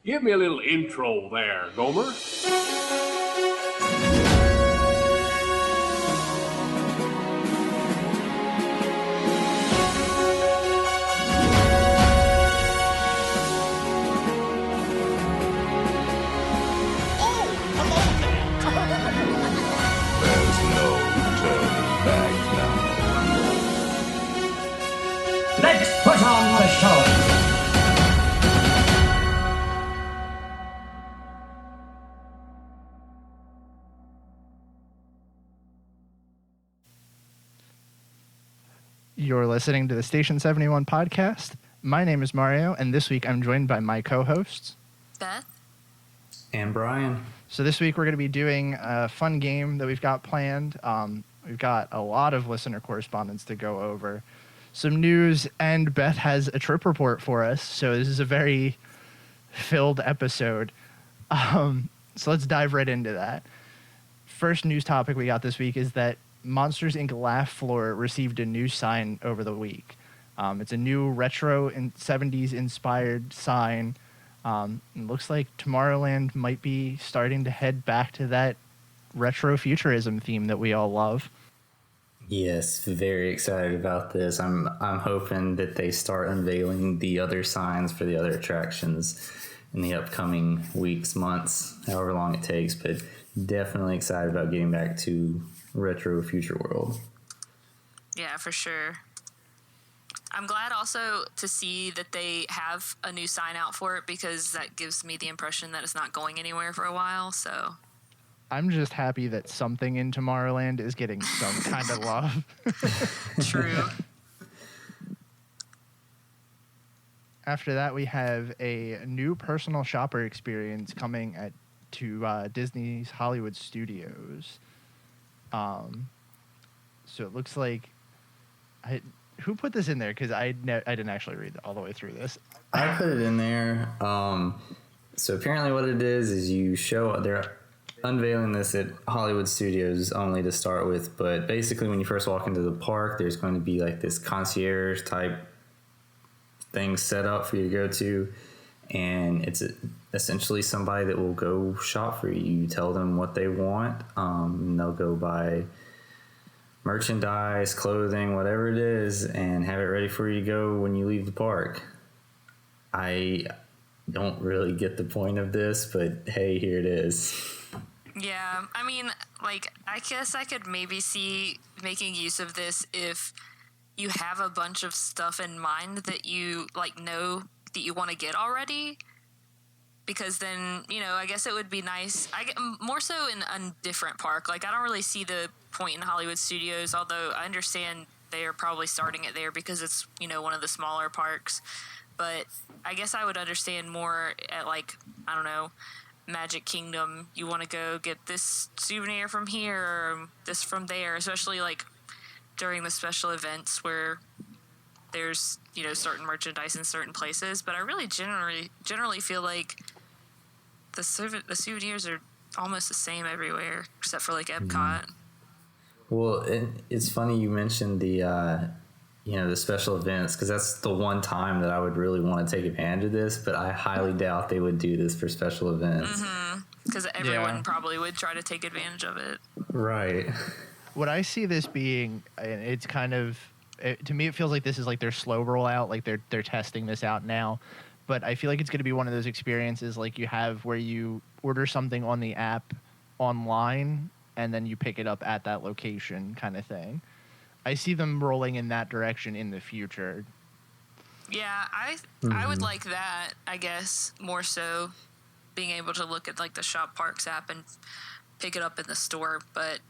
Give me a little intro there, Gomer. There's no turning back now. Let's put on the show. You're listening to the Station 71 podcast. My name is Mario, and this week I'm joined by my co-hosts, Beth and Brian. So this week we're going to be doing a fun game that we've got planned. We've got a lot of listener correspondence to go over, some news, and Beth has a trip report for us. So this is a very filled episode. So let's dive right into that. First news topic we got this week is that Monsters, Inc. Laugh Floor received a new sign over the week. It's a new retro and 70s inspired sign. It looks like Tomorrowland might be starting to head back to that retro futurism theme that we all love. Yes, very excited about this. I'm hoping that they start unveiling the other signs for the other attractions in the upcoming weeks, months, however long it takes. But definitely excited about getting back to retro future world. Yeah, for sure. I'm glad also to see that they have a new sign out for it, because that gives me the impression that it's not going anywhere for a while. So I'm just happy that something in Tomorrowland is getting some kind of love. True. After that, we have a new personal shopper experience coming to Disney's Hollywood Studios. So it looks like who put this in there? Because I didn't actually read all the way through this. I put it in there. So apparently what it is they're unveiling this at Hollywood Studios only to start with. But basically when you first walk into the park, there's going to be like this concierge type thing set up for you to go to. And it's essentially somebody that will go shop for you. You tell them what they want, and they'll go buy merchandise, clothing, whatever it is, and have it ready for you to go when you leave the park. I don't really get the point of this, but hey, here it is. Yeah, I mean, like, I guess I could maybe see making use of this if you have a bunch of stuff in mind that you, like, know that you want to get already. Because then, I guess it would be nice. More so in a different park. Like, I don't really see the point in Hollywood Studios, although I understand they are probably starting it there because it's, one of the smaller parks. But I guess I would understand more at, like, I don't know, Magic Kingdom. You want to go get this souvenir from here or this from there, especially, like, during the special events where there's, certain merchandise in certain places. But I really generally feel like the souvenirs are almost the same everywhere, except for, like, Epcot. Well, it's funny you mentioned the special events, because that's the one time that I would really want to take advantage of this, but I highly doubt they would do this for special events. Because everyone probably would try to take advantage of it. Right. What I see this being, and it's kind of, to me it feels like this is like their slow rollout, like they're testing this out now. But I feel like it's going to be one of those experiences like you have where you order something on the app online and then you pick it up at that location kind of thing. I see them rolling in that direction in the future. Yeah, I would like that, I guess, more so, being able to look at, like, the Shop Parks app and pick it up in the store. But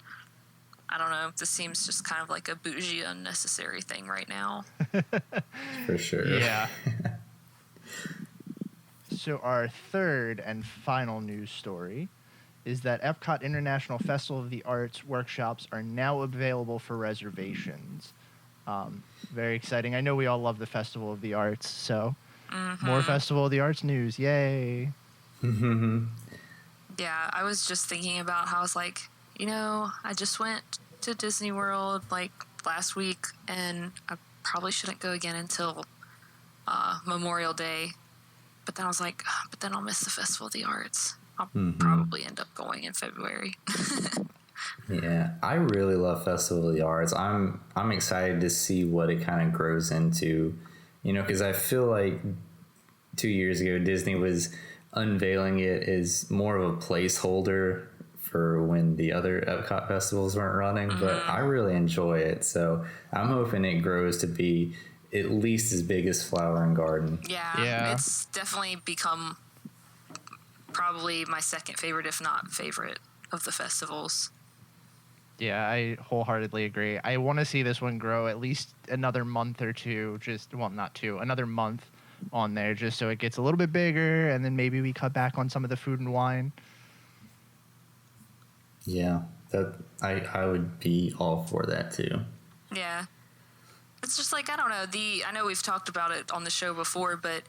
I don't know. This seems just kind of like a bougie, unnecessary thing right now. For sure. Yeah. So our third and final news story is that Epcot International Festival of the Arts workshops are now available for reservations. Very exciting. I know we all love the Festival of the Arts, so more Festival of the Arts news. Yay. Yeah, I was just thinking about how I was like, I just went to Disney World, like, last week, and I probably shouldn't go again until Memorial Day, but then I was like, but then I'll miss the Festival of the Arts. I'll probably end up going in February. Yeah, I really love Festival of the Arts. I'm excited to see what it kind of grows into, because I feel like 2 years ago Disney was unveiling it as more of a placeholder for when the other Epcot festivals weren't running, but I really enjoy it. So I'm hoping it grows to be at least as big as Flower and Garden. Yeah, it's definitely become probably my second favorite, if not favorite, of the festivals. Yeah, I wholeheartedly agree. I want to see this one grow at least another month or two, another month on there, just so it gets a little bit bigger, and then maybe we cut back on some of the food and wine. Yeah, that I would be all for that too. Yeah. It's just like, I don't know, I know we've talked about it on the show before, but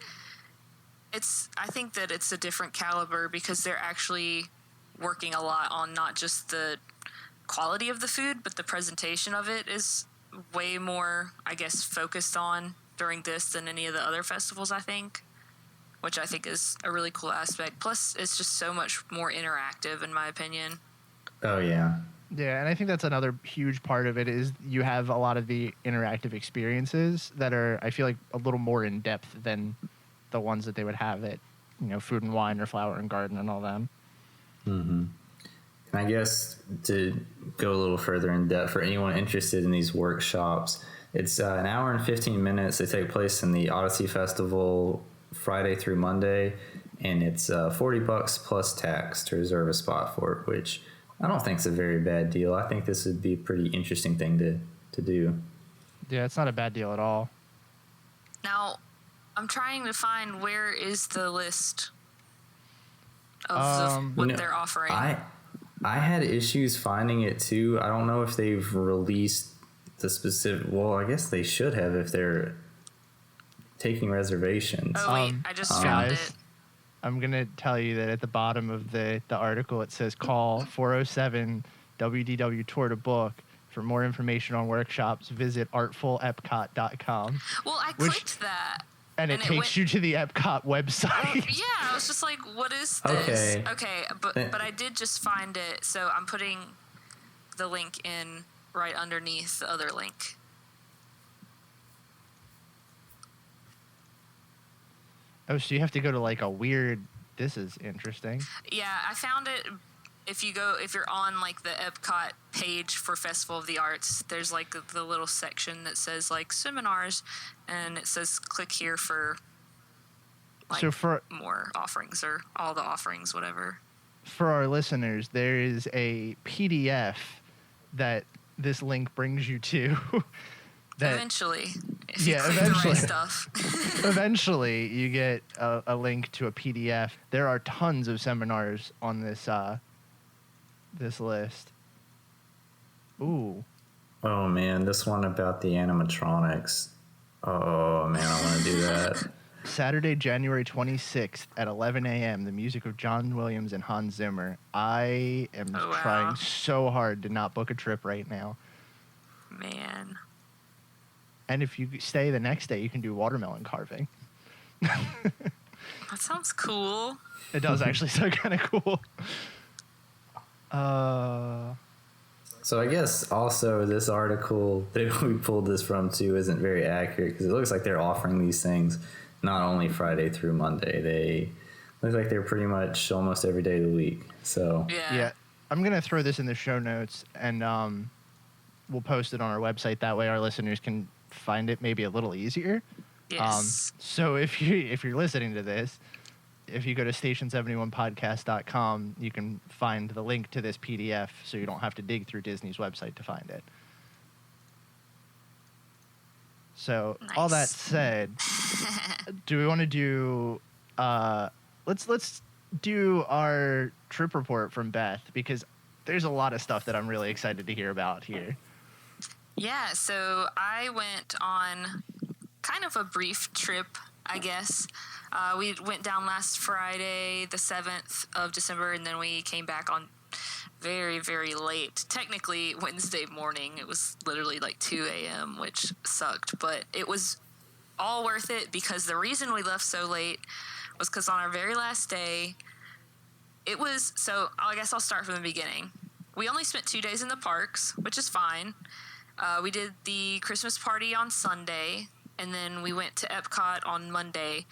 I think that it's a different caliber because they're actually working a lot on not just the quality of the food, but the presentation of it is way more, I guess, focused on during this than any of the other festivals, I think, which I think is a really cool aspect. Plus, it's just so much more interactive, in my opinion. Oh, yeah. Yeah, and I think that's another huge part of it is you have a lot of the interactive experiences that are, I feel like, a little more in depth than the ones that they would have at, Food and Wine or Flower and Garden and all them. Mm-hmm. And I guess to go a little further in depth, for anyone interested in these workshops, it's an hour and 15 minutes. They take place in the Odyssey Festival Friday through Monday, and it's $40 plus tax to reserve a spot for it, which I don't think is a very bad deal. I think this would be a pretty interesting thing to do. Yeah, it's not a bad deal at all. Now, I'm trying to find where is the list of what they're offering. I had issues finding it too. I don't know if they've released the specific. Well, I guess they should have if they're taking reservations. Oh wait, I just found it. I'm gonna tell you that at the bottom of the article it says call 407 WDW Tour to book. For more information on workshops, visit artfulepcot.com. Well, I clicked that. And it takes you to the Epcot website. Yeah, I was just like, what is this? Okay, but I did just find it, so I'm putting the link in right underneath the other link. Oh, so you have to go to like a weird, this is interesting. Yeah, I found it. If you're on like the Epcot page for Festival of the Arts, there's like the little section that says like seminars, and it says click here for like more offerings or all the offerings, whatever. For our listeners, there is a PDF that this link brings you to. Eventually, if you click the right stuff. Eventually, you get a link to a PDF. There are tons of seminars on this this list. Ooh. Oh man, this one about the animatronics. Oh man, I want to do that. Saturday, January 26th at 11 a.m., the music of John Williams and Hans Zimmer. I am trying so hard to not book a trip right now. Man. And if you stay the next day, you can do watermelon carving. That sounds cool. It does actually sound kind of cool. So I guess also this article that we pulled this from too isn't very accurate because it looks like they're offering these things not only Friday through Monday. They look like they're pretty much almost every day of the week. So yeah, I'm gonna throw this in the show notes and we'll post it on our website. That way our listeners can find it maybe a little easier. Yes. So if you're listening to this, if you go to station71podcast.com, you can find the link to this PDF so you don't have to dig through Disney's website to find it. So all that said, do we want to do let's do our trip report from Beth because there's a lot of stuff that I'm really excited to hear about here. Yeah, so I went on kind of a brief trip, I guess. We went down last Friday, the 7th of December, and then we came back on very, very late. Technically, Wednesday morning. It was literally like 2 a.m., which sucked. But it was all worth it because the reason we left so late was because on our very last day, I guess I'll start from the beginning. We only spent 2 days in the parks, which is fine. We did the Christmas party on Sunday, and then we went to Epcot on Monday,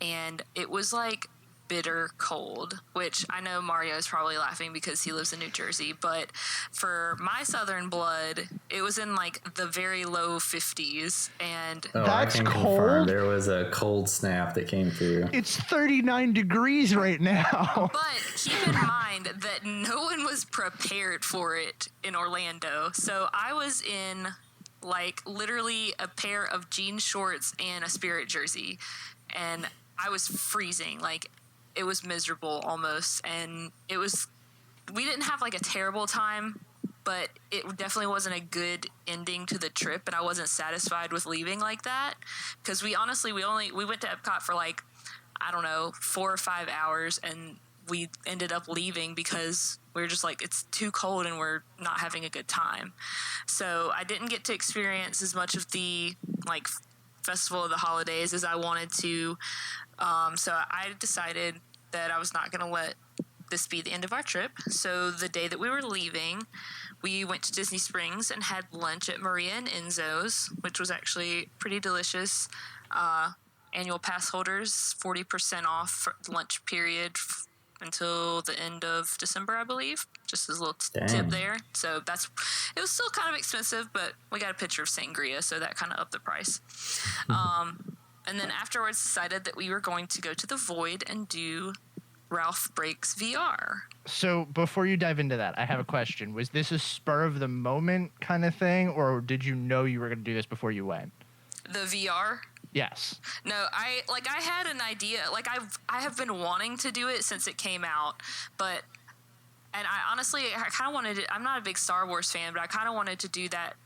and it was like bitter cold, which I know Mario is probably laughing because he lives in New Jersey, but for my southern blood, it was in like the very low 50s, and That's I can cold? confirm there was a cold snap that came through. It's 39 degrees right now. but keep in mind that no one was prepared for it in Orlando. So I was in like literally a pair of jean shorts and a Spirit jersey, and I was freezing. Like, it was miserable almost, and we didn't have like a terrible time, but it definitely wasn't a good ending to the trip, and I wasn't satisfied with leaving like that, because we went to Epcot for like, I don't know, 4 or 5 hours, and we ended up leaving because we were just like, it's too cold and we're not having a good time. So I didn't get to experience as much of the like Festival of the Holidays as I wanted to. So I decided that I was not going to let this be the end of our trip. So the day that we were leaving, we went to Disney Springs and had lunch at Maria and Enzo's, which was actually pretty delicious. Annual pass holders, 40% off for lunch period until the end of December, I believe. Just as a little tip there. So it was still kind of expensive, but we got a picture of sangria, so that kind of upped the price. And then afterwards decided that we were going to go to the Void and do Ralph Breaks VR. So before you dive into that, I have a question. Was this a spur of the moment kind of thing, or did you know you were going to do this before you went? The VR? Yes. No, I had an idea. Like, I have been wanting to do it since it came out, and I honestly, I kind of wanted it. I'm not a big Star Wars fan, but I kind of wanted to do that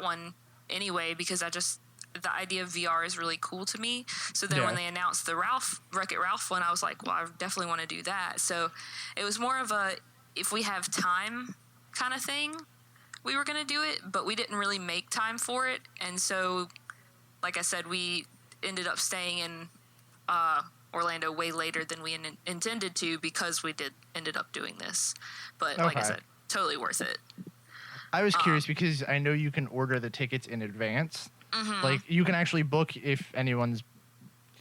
one anyway, because the idea of VR is really cool to me. So then when they announced the Wreck-It Ralph one, I was like, well, I definitely want to do that. So it was more of a, if we have time kind of thing, we were going to do it, but we didn't really make time for it. And so, like I said, we ended up staying in Orlando way later than we intended to, because we ended up doing this. But like I said, totally worth it. I was curious because I know you can order the tickets in advance. Mm-hmm. Like, you can actually book, if anyone's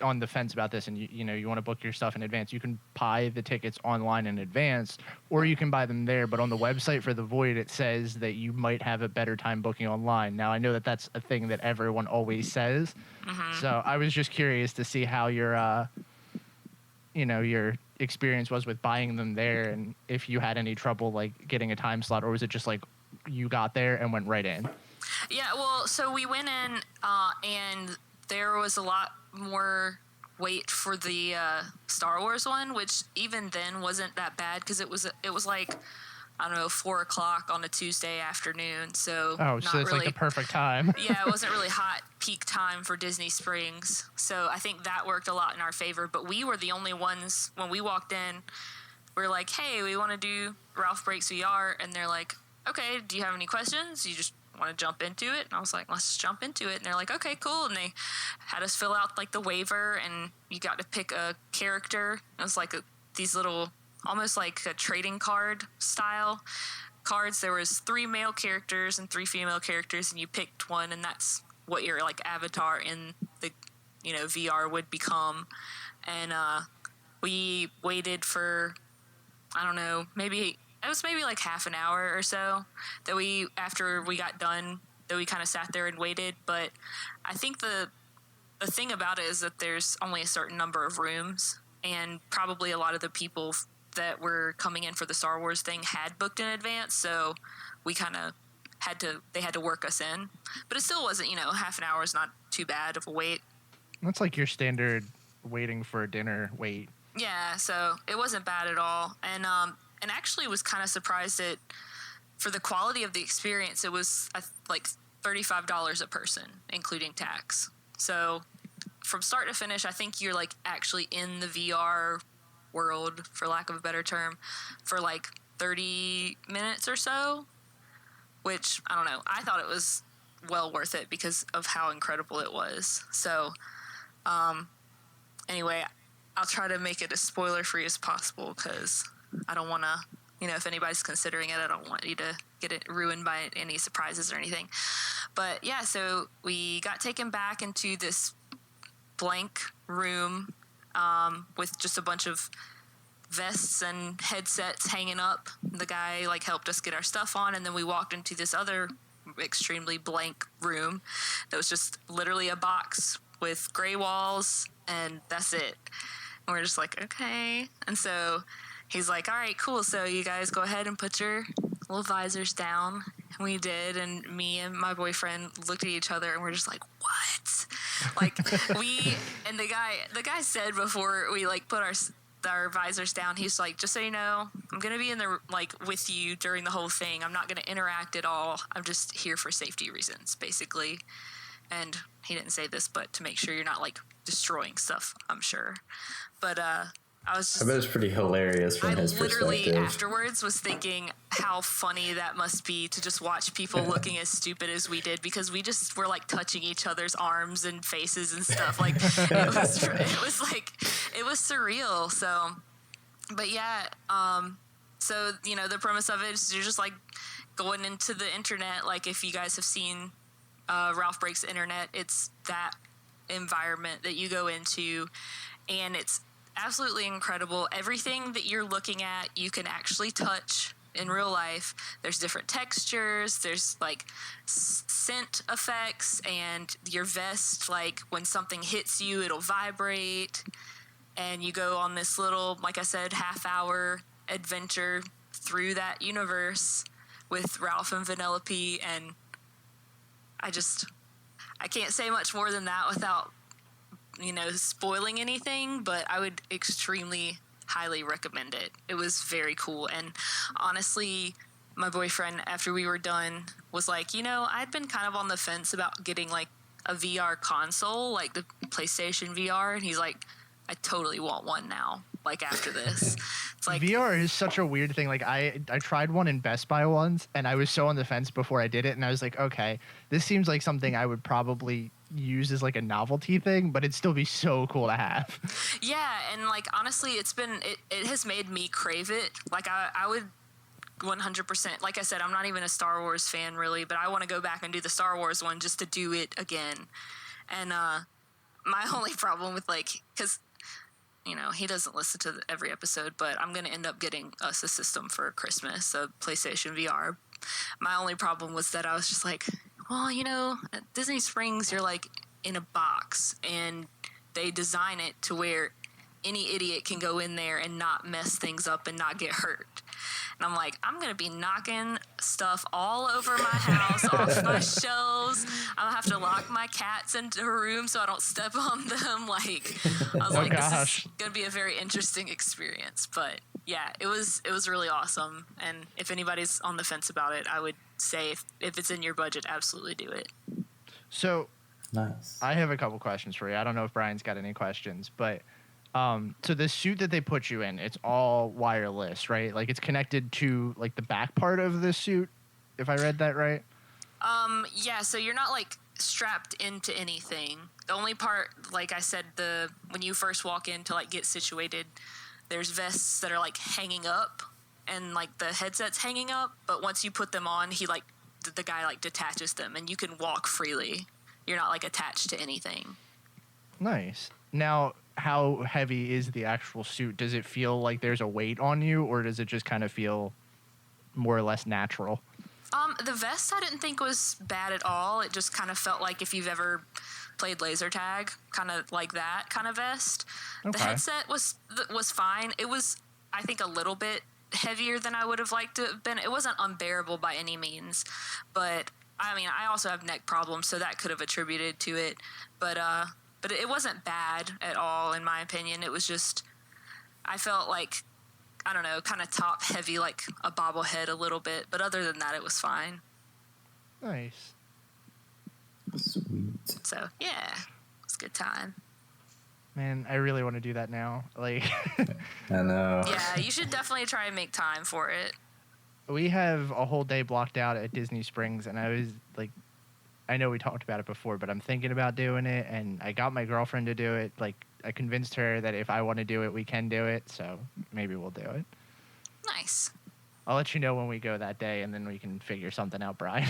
on the fence about this and you want to book your stuff in advance, you can buy the tickets online in advance, or you can buy them there. But on the website for the Void, it says that you might have a better time booking online. Now, I know that that's a thing that everyone always says. Mm-hmm. So I was just curious to see how your experience was with buying them there, and if you had any trouble like getting a time slot, or was it just like you got there and went right in? Yeah, well, so we went in, and there was a lot more wait for the Star Wars one, which even then wasn't that bad, because it was like, I don't know, 4 o'clock on a Tuesday afternoon. So it's really, like the perfect time. Yeah, it wasn't really hot peak time for Disney Springs. So I think that worked a lot in our favor. But we were the only ones, when we walked in, we were like, hey, we want to do Ralph Breaks VR. And they're like, okay, do you have any questions? You just want to jump into it? And I was like, let's jump into it. And they're like, okay, cool. And they had us fill out like the waiver, and you got to pick a character. It was like these little, almost like a trading card style cards. There was 3 male characters and 3 female characters, and you picked one, and that's what your like avatar in the VR would become. And we waited for, I don't know, maybe like half an hour or so that after we got done, that we kind of sat there and waited. But I think the thing about it is that there's only a certain number of rooms, and probably a lot of the people that were coming in for the Star Wars thing had booked in advance, so we kind of they had to work us in. But it still wasn't, half an hour is not too bad of a wait. That's like your standard waiting for a dinner wait. Yeah, so it wasn't bad at all. And actually was kind of surprised that for the quality of the experience, it was like $35 a person, including tax. So from start to finish, I think you're like actually in the VR world, for lack of a better term, for like 30 minutes or so, which, I don't know, I thought it was well worth it because of how incredible it was. So anyway, I'll try to make it as spoiler free as possible because I don't want to, if anybody's considering it, I don't want you to get it ruined by any surprises or anything. But yeah, so we got taken back into this blank room with just a bunch of vests and headsets hanging up. The guy helped us get our stuff on, and then we walked into this other extremely blank room that was just literally a box with gray walls, and that's it. And we're just like, okay. And so he's like, all right, cool. So you guys go ahead and put your little visors down. And we did, and me and my boyfriend looked at each other, and we're just like, what? And the guy said before we put our visors down, he's like, just so you know, I'm gonna be in the with you during the whole thing. I'm not gonna interact at all. I'm just here for safety reasons, basically. And he didn't say this, but to make sure you're not destroying stuff, I'm sure. But I was just, I bet it's pretty hilarious from his perspective. I literally afterwards was thinking how funny that must be to just watch people looking as stupid as we did, because we just were touching each other's arms and faces and stuff. It was surreal. So, but yeah, so the premise of it is you're just going into the internet. If you guys have seen Ralph Breaks the Internet, it's that environment that you go into, and it's absolutely incredible. Everything that you're looking at, you can actually touch in real life. There's different textures, there's scent effects, and your vest, when something hits you, it'll vibrate, and you go on this little, like I said, half-hour adventure through that universe with Ralph and Vanellope. And I can't say much more than that without spoiling anything, but I would extremely highly recommend it. It was very cool. And honestly, my boyfriend, after we were done, was like, I'd been kind of on the fence about getting a VR console, the PlayStation VR. And he's like, I totally want one now. After this, it's VR is such a weird thing. I tried one in Best Buy once, and I was so on the fence before I did it, and I was like, okay, this seems like something I would probably use as a novelty thing, but it'd still be so cool to have. Yeah, and honestly, it has made me crave it. I would 100%, like I said, I'm not even a Star Wars fan really, but I want to go back and do the Star Wars one just to do it again. And my only problem with because he doesn't listen to every episode, but I'm going to end up getting us a system for Christmas, a PlayStation VR. My only problem was that I was just well, at Disney Springs, you're in a box, and they design it to where any idiot can go in there and not mess things up and not get hurt. And I'm I'm going to be knocking stuff all over my house, off my shelves. I'm going to have to lock my cats into a room so I don't step on them. I was this is going to be a very interesting experience. But yeah, it was really awesome. And if anybody's on the fence about it, I would say if it's in your budget, absolutely do it. So nice. I have a couple questions for you. I don't know if Brian's got any questions, but so the suit that they put you in, it's all wireless, right? It's connected to the back part of the suit, if I read that right. Yeah, so you're not strapped into anything. The only part, like I said, when you first walk in to get situated, there's vests that are hanging up, and the headset's hanging up, but once you put them on, he the guy detaches them, and you can walk freely. You're not attached to anything. Nice. Now, how heavy is the actual suit? Does it feel like there's a weight on you, or does it just kind of feel more or less natural? The vest I didn't think was bad at all. It just kind of felt like if you've ever played laser tag, kind of like that kind of vest. Okay. The headset was fine. It was, I think, a little bit heavier than I would have liked to have been. It wasn't unbearable by any means, but I mean, I also have neck problems, so that could have attributed to it. But it wasn't bad at all, in my opinion. It was just, I felt I don't know, kind of top heavy, like a bobblehead a little bit. But other than that, it was fine. Nice. Sweet. So, yeah, it was a good time. Man, I really want to do that now. I know. Yeah, you should definitely try and make time for it. We have a whole day blocked out at Disney Springs, and I was I know we talked about it before, but I'm thinking about doing it, and I got my girlfriend to do it, I convinced her that if I want to do it, we can do it. So maybe we'll do it. Nice. I'll let you know when we go that day, and then we can figure something out, Brian.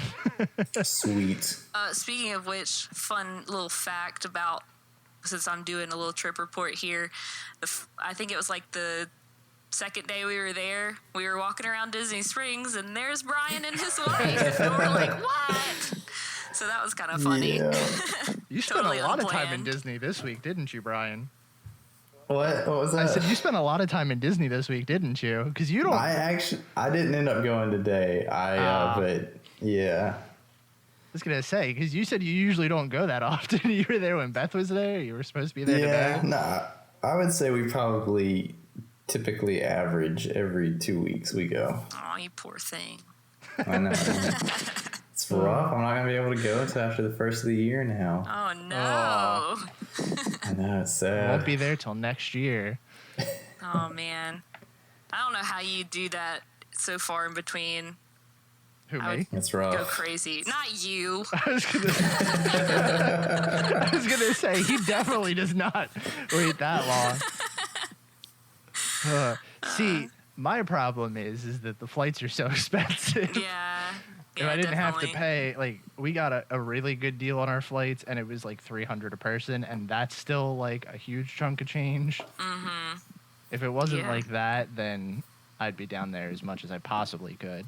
Sweet. Speaking of which, fun little fact about, since I'm doing a little trip report here, I think it was like the second day we were there, we were walking around Disney Springs, and there's Brian and his wife. And we're like, what? So that was kind of funny. Yeah. You spent Totally a lot of time in unplanned. Disney this week, didn't you, Brian? What was that? I said you spent a lot of time in Disney this week, didn't you? Because you don't. I didn't end up going today. But yeah. I was gonna say, because you said you usually don't go that often. You were there when Beth was there. You were supposed to be there today. Nah. I would say we probably typically average every 2 weeks we go. Oh, you poor thing. I know. It's rough. I'm not gonna be able to go until after the first of the year now. Oh, no. I know, it's I sad. won't be there till next year. Oh, man. I don't know how you do that so far in between. Who, I me? would It's go rough. crazy. Not you. I was gonna say he definitely does not wait that long. See, my problem is that the flights are so expensive. Yeah. If I didn't have to pay, like, we got a really good deal on our flights, and it was like $300 a person, and that's still like a huge chunk of change. Mm-hmm. If it wasn't Yeah. like that, then I'd be down there as much as I possibly could.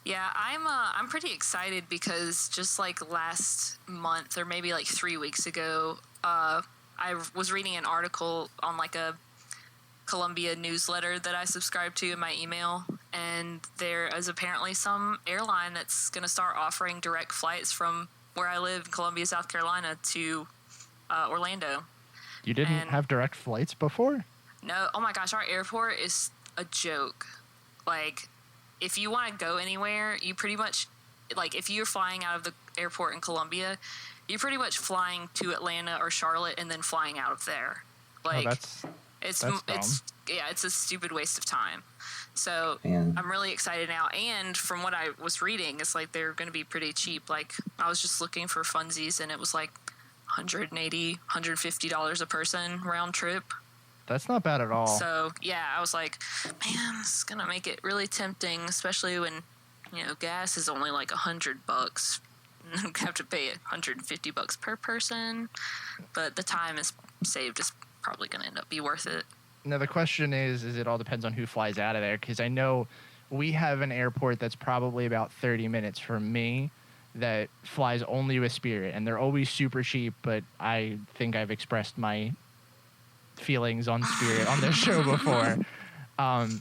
Yeah, I'm pretty excited because just like last month or maybe like 3 weeks ago, I was reading an article on like a Columbia newsletter that I subscribe to in my email, and there is apparently some airline that's going to start offering direct flights from where I live in Columbia, South Carolina to Orlando. You didn't And- have direct flights before? No, oh my gosh, our airport is a joke. Like, if you want to go anywhere, you pretty much, like, if you're flying out of the airport in Columbia, you're pretty much flying to Atlanta or Charlotte and then flying out of there. Like, that's it's a stupid waste of time. So Man. I'm really excited now. And from what I was reading, it's like they're going to be pretty cheap. Like, I was just looking for funsies, and it was like $180, $150 a person round trip. that's not bad at all. So yeah, I was like, man, this is gonna make it really tempting, especially when, you know, gas is only like $100. And I'm gonna have to pay $150 per person, but the time is saved is probably gonna end up be worth it. Now the question is it all depends on who flies out of there, because I know we have an airport that's probably about 30 minutes from me that flies only with Spirit, and they're always super cheap, but I think I've expressed my feelings on Spirit on this show before.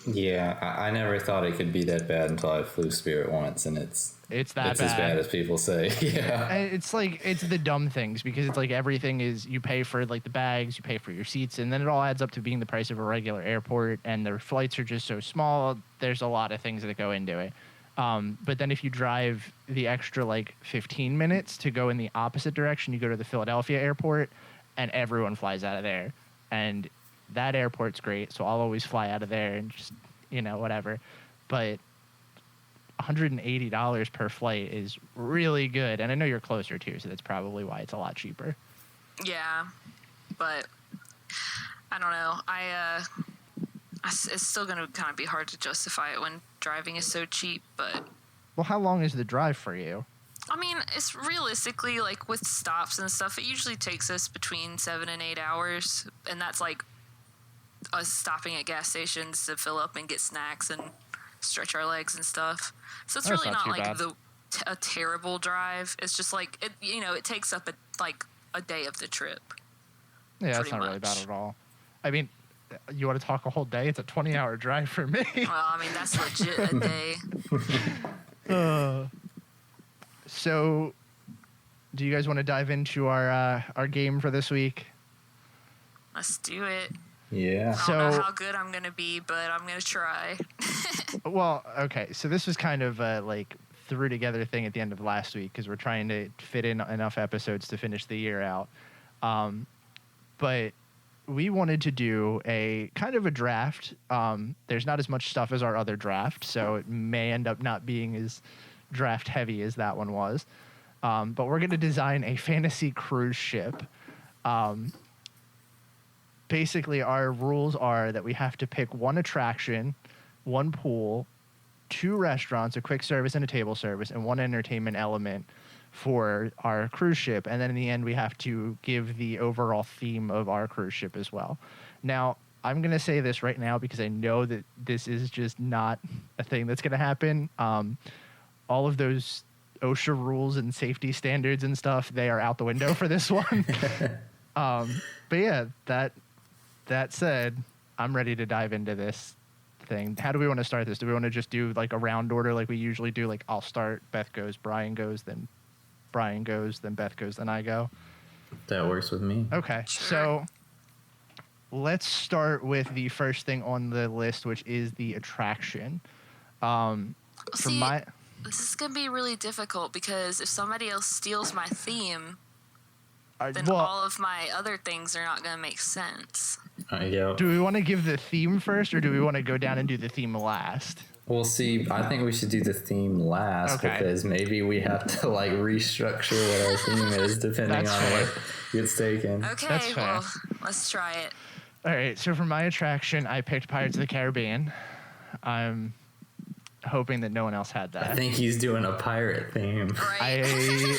Yeah, I never thought it could be that bad until I flew Spirit once, and it's that as bad as people say. Yeah. And it's like, it's the dumb things, because it's like everything is, you pay for like the bags, you pay for your seats, and then it all adds up to being the price of a regular airport, and their flights are just so small. There's a lot of things that go into it. But then if you drive the extra like 15 minutes to go in the opposite direction, you go to the Philadelphia airport, and everyone flies out of there. And that airport's great, so I'll always fly out of there and just, you know, whatever. But $180 per flight is really good, and I know you're closer too, so that's probably why it's a lot cheaper. Yeah, but I don't know. It's still gonna kind of be hard to justify it when driving is so cheap, but Well, how long is the drive for you? I mean, it's realistically, like, with stops and stuff, it usually takes us between 7 and 8 hours, and that's like us stopping at gas stations to fill up and get snacks and stretch our legs and stuff. So it's That's really not not too like bad. a terrible drive. It's just like it, you know, it takes up a day of the trip. Yeah, that's Pretty not really bad much. at all. I mean, you want to talk a whole day? It's a 20-hour drive for me. Well, I mean, that's legit a day. So, do you guys want to dive into our game for this week? Let's do it. Yeah. I don't know So- how good I'm gonna be, but I'm gonna try. Well, okay. So this was kind of like threw together thing at the end of last week, because we're trying to fit in enough episodes to finish the year out. But we wanted to do a kind of a draft. There's not as much stuff as our other draft, so it may end up not being as draft heavy as that one was. But we're going to design a fantasy cruise ship. basically our rules are that we have to pick one attraction, one pool, 2 restaurants, a quick service and a table service, and 1 entertainment element for our cruise ship. And then in the end, we have to give the overall theme of our cruise ship as well. Now, I'm going to say this right now because I know that this is just not a thing that's going to happen. All of those OSHA rules and safety standards and stuff, they are out the window for this one. But yeah, that said, I'm ready to dive into this thing. How do we want to start this? Do we want to just do like a round order like we usually do? Like I'll start, Beth goes, Brian goes, then Brian goes, then Beth goes, then I go. That works with me. Okay, so let's start with the first thing on the list, which is the attraction. This is going to be really difficult because if somebody else steals my theme, then all of my other things are not going to make sense. Yeah. Do we want to give the theme first, or do we want to go down and do the theme last? We'll see. I think we should do the theme last because maybe we have to like restructure what our theme is depending on what gets taken. Okay, well, let's try it. All right, so for my attraction, I picked Pirates of the Caribbean. I'm hoping that no one else had that. I think he's doing a pirate theme. Right. I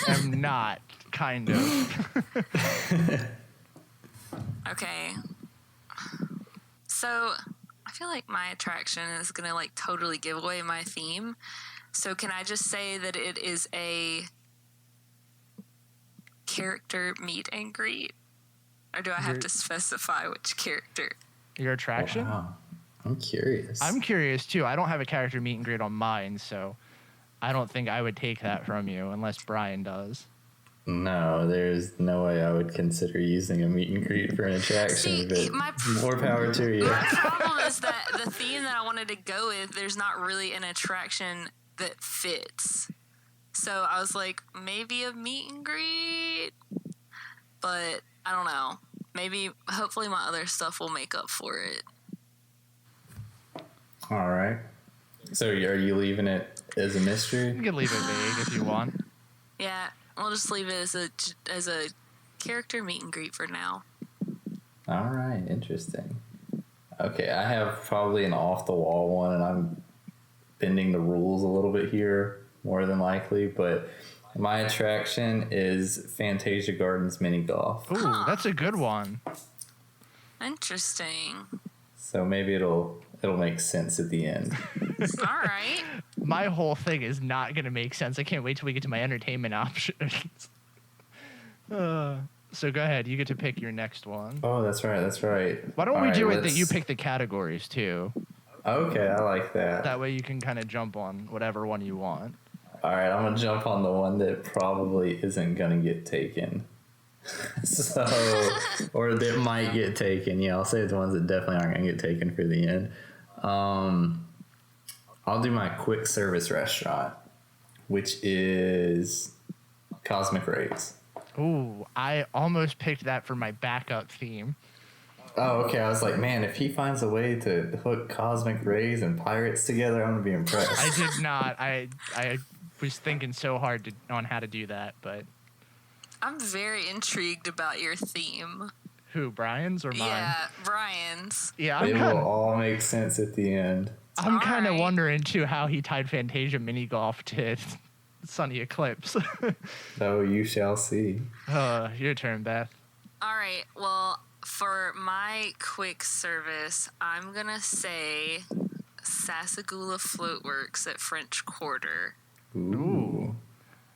am not, kind of. Okay. So, I feel like my attraction is going to, like, totally give away my theme. So, can I just say that it is a character meet and greet? Or do I have to specify which character? Your attraction? Wow. I'm curious. I'm curious, too. I don't have a character meet and greet on mine, so I don't think I would take that from you unless Brian does. No, there's no way I would consider using a meet and greet for an attraction. See, more power to you. My problem is that the theme that I wanted to go with, there's not really an attraction that fits. So I was like, maybe a meet and greet, but I don't know. Maybe, hopefully my other stuff will make up for it. All right. So are you leaving it as a mystery? You can leave it vague if you want. Yeah, we'll just leave it as a character meet and greet for now. All right, interesting. Okay, I have probably an off-the-wall one, and I'm bending the rules a little bit here, more than likely, but my attraction is Fantasia Gardens Mini Golf. Ooh, that's a good one. Interesting. So maybe it'll make sense at the end. All right. My whole thing is not going to make sense. I can't wait till we get to my entertainment options. So go ahead. You get to pick your next one. Oh, that's right. Why don't we do it that you pick the categories, too? Okay, I like that. That way you can kind of jump on whatever one you want. All right, I'm going to jump on the one that probably isn't going to get taken. Or that might get taken. Yeah, I'll say the ones that definitely aren't going to get taken for the end. I'll do my quick service restaurant, which is Cosmic Rays. Ooh, I almost picked that for my backup theme. Oh, okay. I was like, man, if he finds a way to hook Cosmic Rays and pirates together, I'm going to be impressed. I did not. I was thinking so hard on how to do that, but... I'm very intrigued about your theme. Who, Brian's or mine? Yeah, Brian's. Yeah, it will all make sense at the end. I'm kind of wondering, too, how he tied Fantasia Mini Golf to Sunny Eclipse. Oh, you shall see. Your turn, Beth. All right, well, for my quick service, I'm going to say Sassagoula Floatworks at French Quarter. Ooh.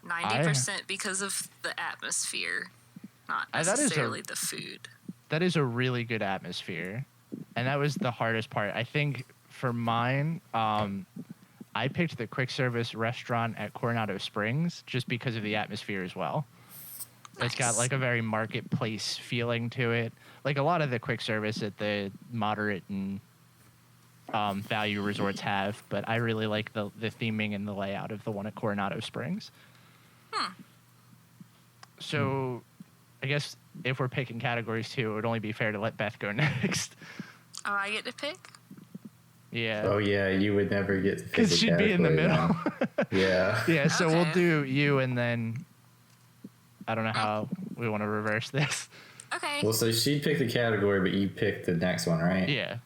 90% because of the atmosphere, not necessarily the food. That is a really good atmosphere. And that was the hardest part. I think for mine, I picked the quick service restaurant at Coronado Springs just because of the atmosphere as well. Nice. It's got like a very marketplace feeling to it. Like a lot of the quick service at the moderate and value resorts have, but I really like the theming and the layout of the one at Coronado Springs. So I guess if we're picking categories too, it would only be fair to let Beth go next. Oh, I get to pick? Yeah. Oh, yeah, you would never get to pick because she'd be in the middle. Yeah. Yeah, so we'll do you and then I don't know how we want to reverse this. Okay. Well, so she picked the category, but you picked the next one, right? Yeah.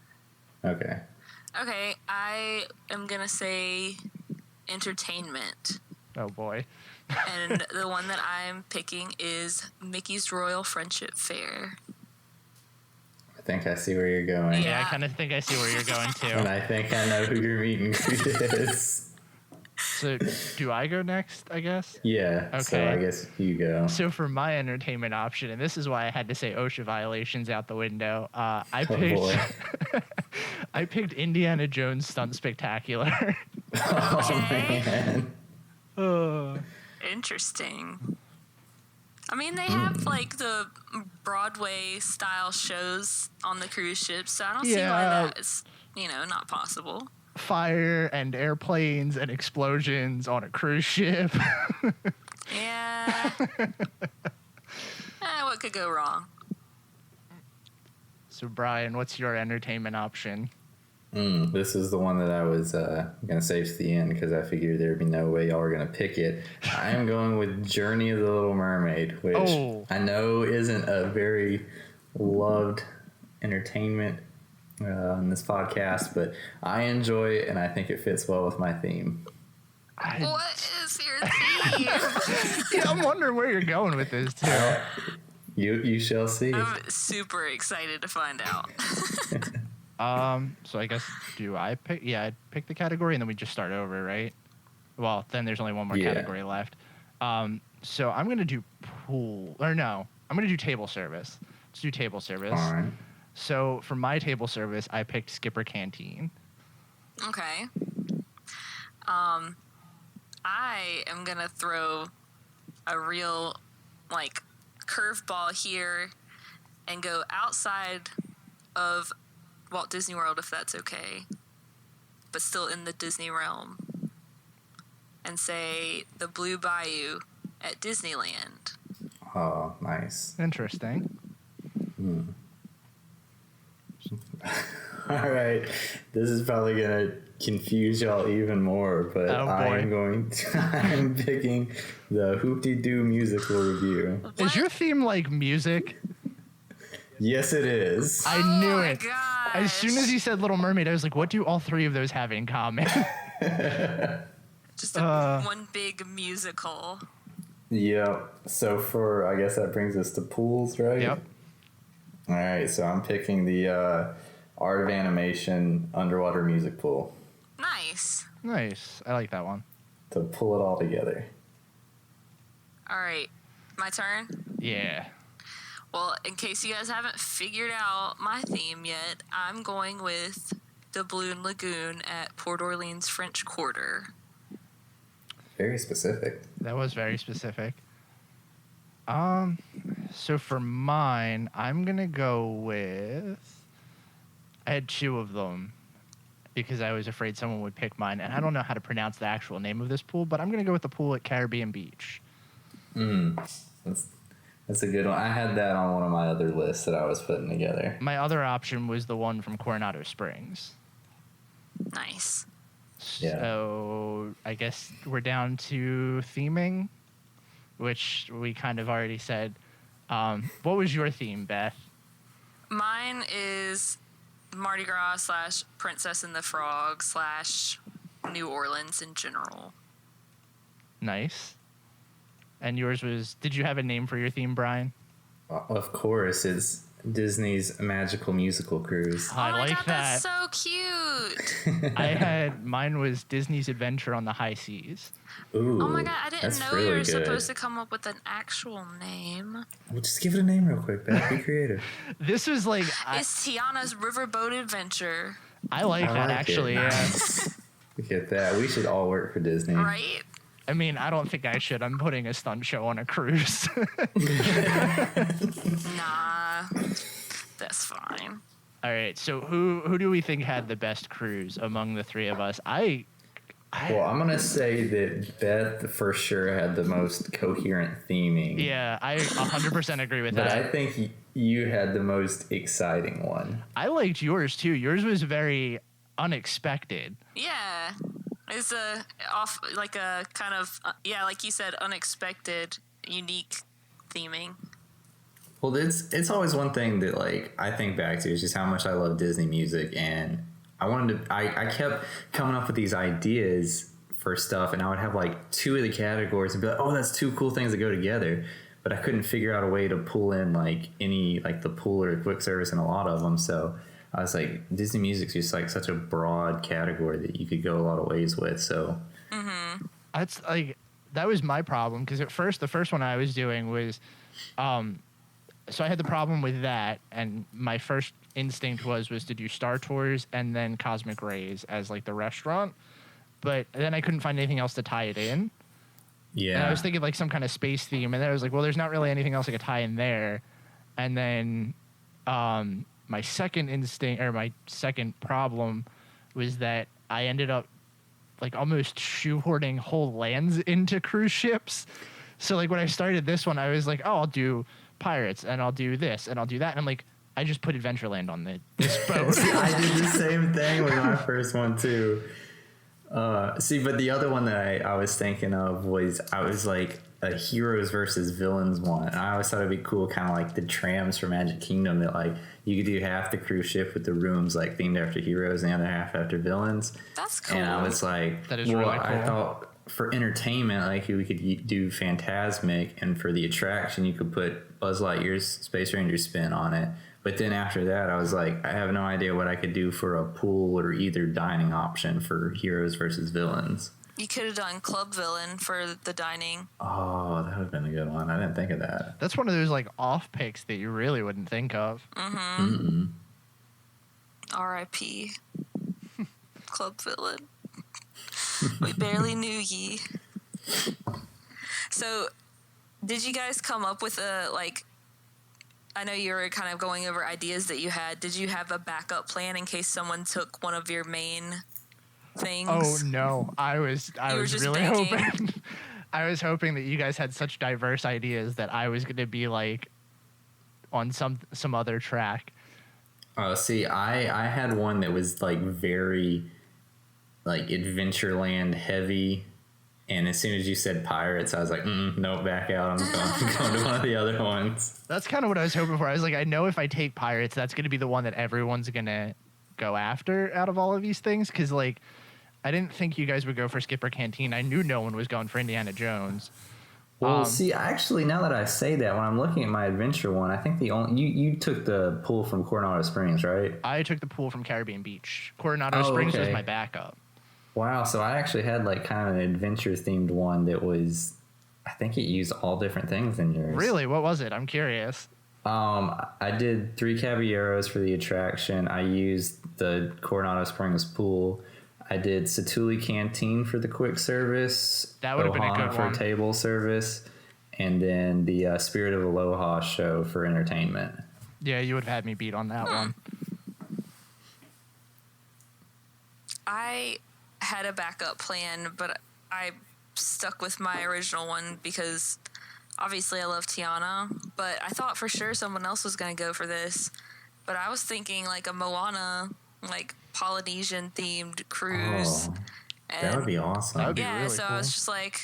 Okay. Okay, I am gonna say entertainment. Oh boy. And the one that I'm picking is Mickey's Royal Friendship Fair. I think I see where you're going. Yeah, I kind of think I see where you're going And to. I think I know who your meet and greet is. So, do I go next, I guess? Yeah. So Okay. I guess you go. So for my entertainment option, and this is why I had to say OSHA violations out the window, I Oh, picked boy. I picked Indiana Jones Stunt Spectacular. Oh, Okay. man. Interesting. I mean, they have like the Broadway style shows on the cruise ships, so I don't see why Yeah. that's, not possible. Fire and airplanes and explosions on a cruise ship. Yeah. What could go wrong? So Brian, what's your entertainment option? This is the one that I was going to save to the end because I figured there'd be no way y'all were going to pick it. I am going with Journey of the Little Mermaid, which I know isn't a very loved entertainment on this podcast, but I enjoy it and I think it fits well with my theme. What is your theme? Yeah, I'm wondering where you're going with this too. You shall see. I'm super excited to find out. So I guess do I pick? Yeah, I pick the category and then we just start over, right? Well, then there's only one more category left. So I'm gonna do pool, or no, I'm gonna do table service. Let's do table service. All right. So for my table service, I picked Skipper Canteen. Okay. I am gonna throw a real curveball here and go outside of Walt Disney World, if that's okay, but still in the Disney realm, and say the Blue Bayou at Disneyland. Oh, nice. Interesting. All right. This is probably going to confuse y'all even more, but I'm picking the Hoop-Dee-Doo musical review. What? Is your theme like music? Yes, it is. I knew it. Gosh. As soon as you said Little Mermaid, I was like, what do all three of those have in common? Just one big musical. Yep. So I guess that brings us to pools, right? Yep. All right. So I'm picking the Art of Animation underwater music pool Nice. Nice. I like that one. to pull it all together. All right, my turn. Yeah. Well, in case you guys haven't figured out my theme yet, I'm going with the Balloon Lagoon at Port Orleans French Quarter. Very specific. That was very specific. So for mine, I'm gonna go with. I had two of them because I was afraid someone would pick mine, and I don't know how to pronounce the actual name of this pool, but I'm gonna go with the pool at Caribbean Beach. That's a good one. I had that on one of my other lists that I was putting together. My other option was the one from Coronado Springs. Nice. Yeah. So I guess we're down to theming, which we kind of already said. What was your theme, Beth? Mine is Mardi Gras / Princess and the Frog / New Orleans in general. Nice. And yours was, did you have a name for your theme, Brian? Of course, it's Disney's Magical Musical Cruise. I oh my like God, that. that's so cute. Mine was Disney's Adventure on the High Seas. Ooh, Oh my God, I didn't that's know really you were good. supposed to come up with an actual name. Well, just give it a name real quick, Beth. Be creative. This was like, It's Tiana's Riverboat Adventure, I like I that like actually, it. yeah. Look at that. We should all work for Disney. right? I mean, I don't think I should. I'm putting a stunt show on a cruise. Nah, that's fine. All right, so who do we think had the best cruise among the three of us? Well, I'm going to say that Beth for sure had the most coherent theming. Yeah, I 100% agree with But that. I think you had the most exciting one. I liked yours too. Yours was very unexpected. Yeah, it's a kind of like you said, unexpected, unique theming. Well, it's always one thing that like I think back to is just how much I love Disney music, and I kept coming up with these ideas for stuff, and I would have like two of the categories and be like, oh, that's two cool things that go together, but I couldn't figure out a way to pull in like any like the pool or quick service in a lot of them. So I was like, Disney music's just like such a broad category that you could go a lot of ways with. So that's like that was my problem because at first the first one I was doing was so I had the problem with that, and my first instinct was to do Star Tours and then Cosmic Rays as like the restaurant, but then I couldn't find anything else to tie it in. Yeah, and I was thinking like some kind of space theme, and then I was like, well, there's not really anything else I could tie in there. And then my second instinct or my second problem was that I ended up like almost shoehorning whole lands into cruise ships. So like when I started this one, I was like, oh, I'll do pirates and I'll do this and I'll do that, and I'm like, I just put Adventureland on this boat. I did the same thing with my first one too. But the other one that I was thinking of was I was like a heroes versus villains one, and I always thought it'd be cool, kind of like the trams for Magic Kingdom, that like you could do half the cruise ship with the rooms like themed after heroes and the other half after villains. That's cool. And I was like, that is really cool. I thought for entertainment, like we could do Phantasmic, and for the attraction, you could put Buzz Lightyear's Space Ranger spin on it. But then after that, I was like, I have no idea what I could do for a pool or either dining option for heroes versus villains. You could have done Club Villain for the dining. Oh, that would have been a good one. I didn't think of that. That's one of those like off picks that you really wouldn't think of. R.I.P. Club Villain. We barely knew ye. So, did you guys come up with a, like, I know you were kind of going over ideas that you had. Did you have a backup plan in case someone took one of your main things? Oh no, I was really hoping. I was hoping that you guys had such diverse ideas that I was going to be like on some other track. Oh, see, I had one that was like very like Adventureland heavy, and as soon as you said pirates, I was like, no, back out. I'm going to one of the other ones. That's kind of what I was hoping for. I was like, I know if I take pirates, that's going to be the one that everyone's going to go after out of all of these things, because like I didn't think you guys would go for Skipper Canteen. I knew no one was going for Indiana Jones. Well, see, actually, now that I say that, when I'm looking at my adventure one, I think the only you took the pool from Coronado Springs, right? I took the pool from Caribbean Beach. Coronado Springs was my backup. Wow, so I actually had like kind of an adventure themed one that was, I think it used all different things in yours. Really? What was it? I'm curious. I did 3 Caballeros for the attraction. I used the Coronado Springs pool. I did Satuli Canteen for the quick service. That would have been a good for one. Table service. And then the Spirit of Aloha show for entertainment. Yeah, you would have had me beat on that one. I had a backup plan, but I stuck with my original one because obviously I love Tiana, but I thought for sure someone else was going to go for this. But I was thinking like a Moana, like Polynesian themed cruise. Oh, that would be awesome. That would be Yeah, really so cool. I was just like,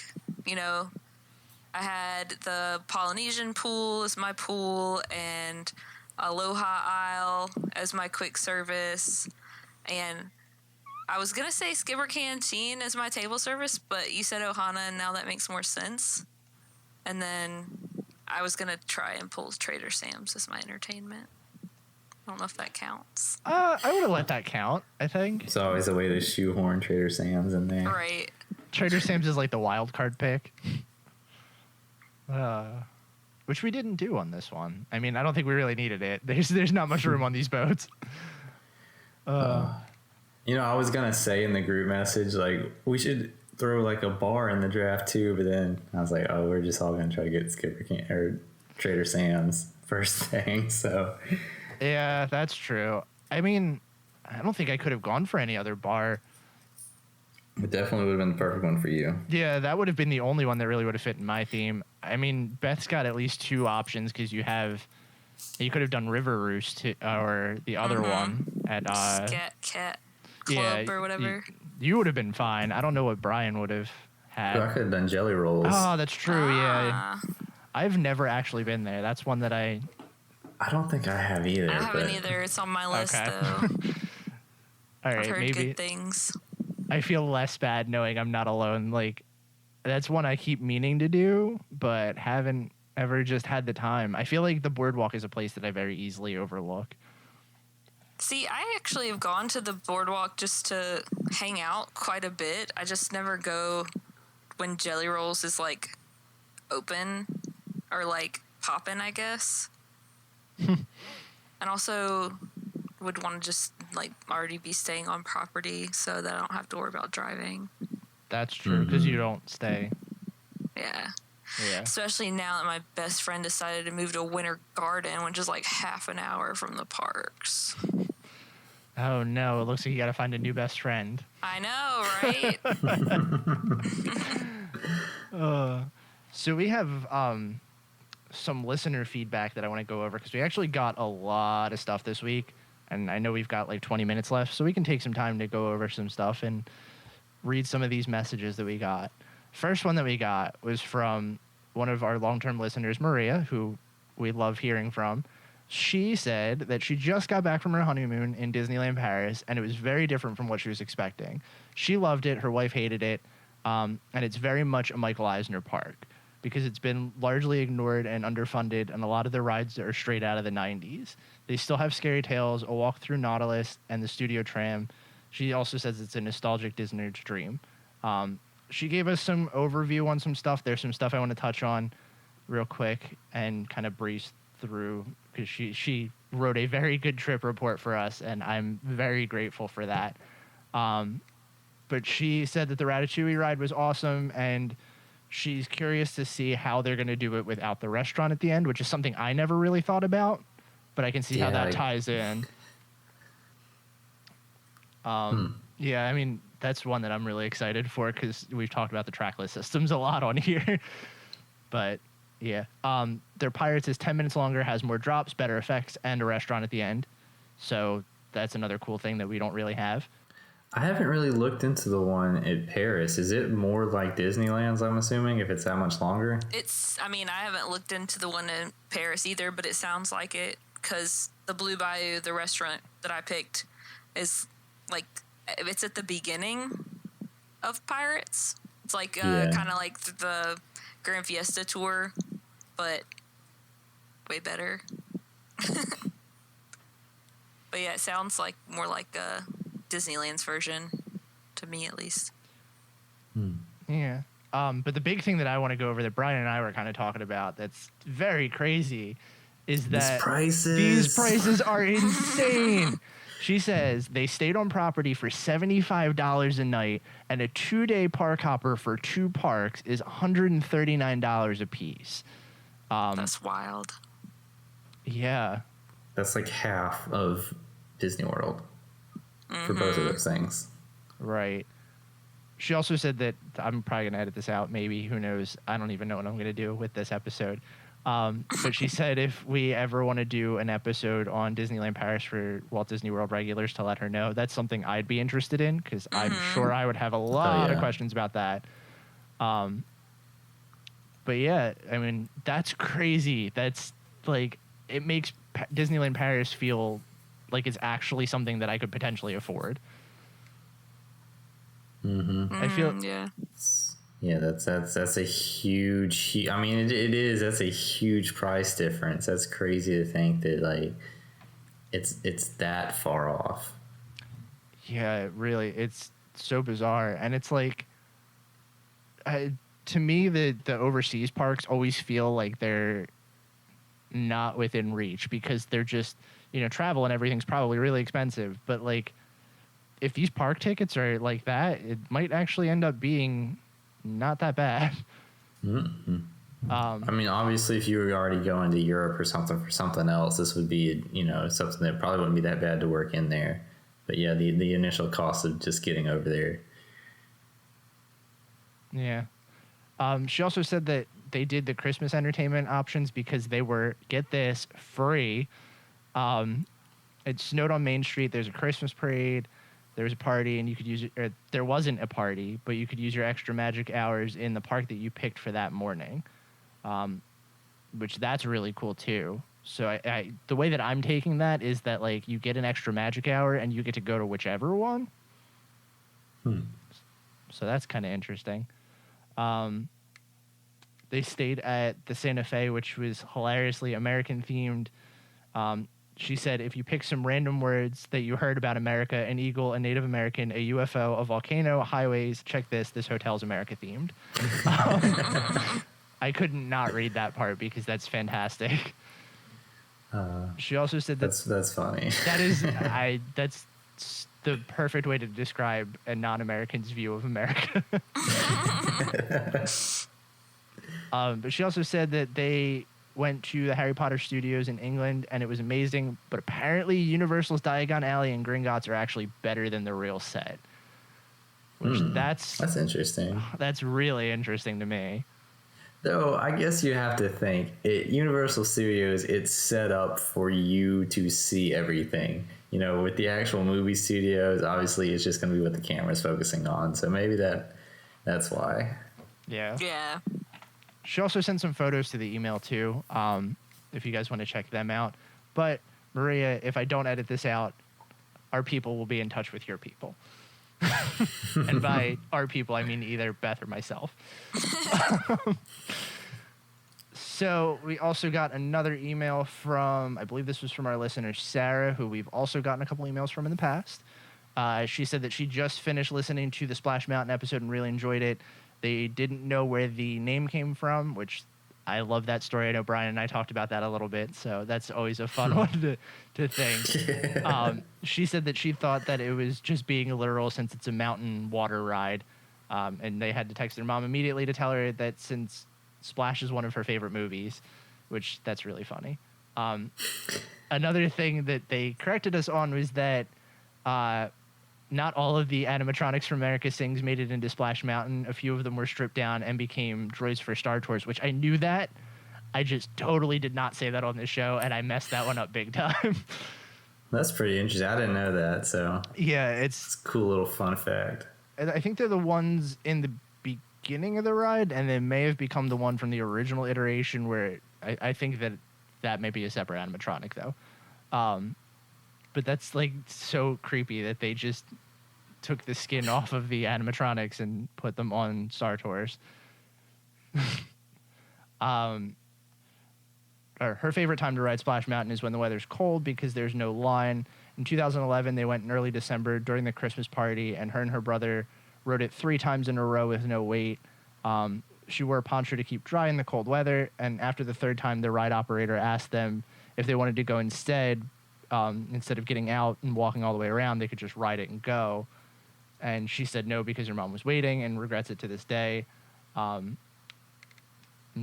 you know, I had the Polynesian pool as my pool and Aloha Isle as my quick service. And I was going to say Skipper Canteen as my table service, but you said Ohana, and now that makes more sense. And then I was going to try and pull Trader Sam's as my entertainment. I don't know if that counts. I would have let that count, I think. It's always a way to shoehorn Trader Sam's in there. Right. Trader Sam's is like the wild card pick. Which we didn't do on this one. I mean, I don't think we really needed it. There's not much room on these boats. You know, I was going to say in the group message, like, we should throw like a bar in the draft too, but then I was like, oh, we're just all going to try to get or Trader Sam's first thing, so... Yeah, that's true. I mean, I don't think I could have gone for any other bar. It definitely would have been the perfect one for you. Yeah, that would have been the only one that really would have fit in my theme. I mean, Beth's got at least 2 options because you could have done River Roost or the other one at Scat Cat Club or whatever. You would have been fine. I don't know what Brian would have had. I could have done Jelly Rolls. Oh, that's true. Yeah, I've never actually been there. That's one that I I don't think I have either. I haven't but either. It's on my list, Okay. though. All I've right, heard maybe good things. I feel less bad knowing I'm not alone. Like, that's one I keep meaning to do, but haven't ever just had the time. I feel like the boardwalk is a place that I very easily overlook. See, I actually have gone to the boardwalk just to hang out quite a bit. I just never go when Jelly Rolls is like open or like poppin', I guess. And also would want to just like already be staying on property so that I don't have to worry about driving. That's true, because you don't stay. Yeah. Yeah. Especially now that my best friend decided to move to Winter Garden, which is like half an hour from the parks. Oh no, it looks like you got to find a new best friend. I know, right? So we have some listener feedback that I want to go over because we actually got a lot of stuff this week, and I know we've got like 20 minutes left, so we can take some time to go over some stuff and read some of these messages that we got. First one that we got was from one of our long-term listeners, Maria, who we love hearing from. She said that she just got back from her honeymoon in Disneyland Paris, and it was very different from what she was expecting. She loved it. Her wife hated it. And it's very much a Michael Eisner park because it's been largely ignored and underfunded, and a lot of the rides are straight out of the 90s. They still have Scary Tales, a walk through Nautilus, and the Studio Tram. She also says it's a nostalgic Disney dream. She gave us some overview on some stuff. There's some stuff I want to touch on real quick and kind of breeze through because she wrote a very good trip report for us, and I'm very grateful for that. But she said that the Ratatouille ride was awesome, and she's curious to see how they're going to do it without the restaurant at the end, which is something I never really thought about, but I can see how that ties in. Yeah, I mean, that's one that I'm really excited for because we've talked about the trackless systems a lot on here. But yeah, their Pirates is 10 minutes longer, has more drops, better effects, and a restaurant at the end. So that's another cool thing that we don't really have. I haven't really looked into the one at Paris. Is it more like Disneyland's, I'm assuming, if it's that much longer? I haven't looked into the one in Paris either, but it sounds like it because the Blue Bayou, the restaurant that I picked, is like, it's at the beginning of Pirates. It's like kind of like the Grand Fiesta tour, but way better. But yeah, it sounds like more like Disneyland's version, to me at least. Yeah. But the big thing that I want to go over that Brian and I were kind of talking about that's very crazy is that these prices are insane. She says they stayed on property for $75 a night, and a 2-day park hopper for 2 parks is $139 a piece. That's wild. Yeah. That's like half of Disney World for both of those things. Right. She also said that, I'm probably going to edit this out, maybe, who knows, I don't even know what I'm going to do with this episode. But she said if we ever want to do an episode on Disneyland Paris for Walt Disney World regulars, to let her know. That's something I'd be interested in because I'm sure I would have a lot of questions about that. But yeah, I mean, that's crazy. That's like, it makes Disneyland Paris feel like it's actually something that I could potentially afford. I feel Yeah, that's a huge. I mean, it is. That's a huge price difference. That's crazy to think that like it's that far off. Yeah, really, it's so bizarre, and it's like, to me, the overseas parks always feel like they're not within reach because they're just, travel and everything's probably really expensive, but like, if these park tickets are like that, it might actually end up being not that bad. I mean, obviously, if you were already going to Europe or something for something else, this would be, something that probably wouldn't be that bad to work in there. But yeah, the initial cost of just getting over there. Yeah. She also said that they did the Christmas entertainment options because they were, get this, free. It snowed on Main Street. There's a Christmas parade. There was a party, and you could use it. Or there wasn't a party, but you could use your extra magic hours in the park that you picked for that morning, which that's really cool too. So I the way that I'm taking that is that like you get an extra magic hour and you get to go to whichever one. So that's kind of interesting. They stayed at the Santa Fe, which was hilariously American themed. She said, if you pick some random words that you heard about America, an eagle, a Native American, a UFO, a volcano, highways, check this. This hotel's America themed. I couldn't not read that part because that's fantastic. She also said that That's funny. that's the perfect way to describe a non-American's view of America. But she also said that they went to the Harry Potter studios in England and it was amazing, but apparently Universal's Diagon Alley and Gringotts are actually better than the real set. Which that's interesting. That's really interesting to me. Though I guess you have to think Universal Studios, it's set up for you to see everything. You know, with the actual movie studios, obviously it's just going to be what the camera's focusing on. So maybe that's why. Yeah. Yeah. She also sent some photos to the email too, if you guys want to check them out. But Maria, if I don't edit this out, our people will be in touch with your people. And by our people, I mean either Beth or myself. So we also got another email from, I believe this was from our listener, Sarah, who we've also gotten a couple emails from in the past. She said that she just finished listening to the Splash Mountain episode and really enjoyed it. They didn't know where the name came from, which I love that story. I know Brian and I talked about that a little bit, so that's always a fun one to think. She said that she thought that it was just being literal since it's a mountain water ride, and they had to text their mom immediately to tell her that since Splash is one of her favorite movies, which that's really funny. Another thing that they corrected us on was that not all of the animatronics from America Sings made it into Splash Mountain. A few of them were stripped down and became droids for Star Tours, which I knew that. I just totally did not say that on this show, and I messed that one up big time. That's pretty interesting. I didn't know that, so Yeah, it's a cool little fun fact. I think they're the ones in the beginning of the ride, and they may have become the one from the original iteration where I think that may be a separate animatronic, though. But that's like so creepy that they just took the skin off of the animatronics and put them on Star Tours. Or her favorite time to ride Splash Mountain is when the weather's cold because there's no line. In 2011, they went in early December during the Christmas party, and her and her brother rode it 3 times in a row with no wait. She wore a poncho to keep dry in the cold weather, and after the 3rd time, the ride operator asked them if they wanted to go instead of getting out and walking all the way around, they could just ride it and go. And she said no because her mom was waiting and regrets it to this day. And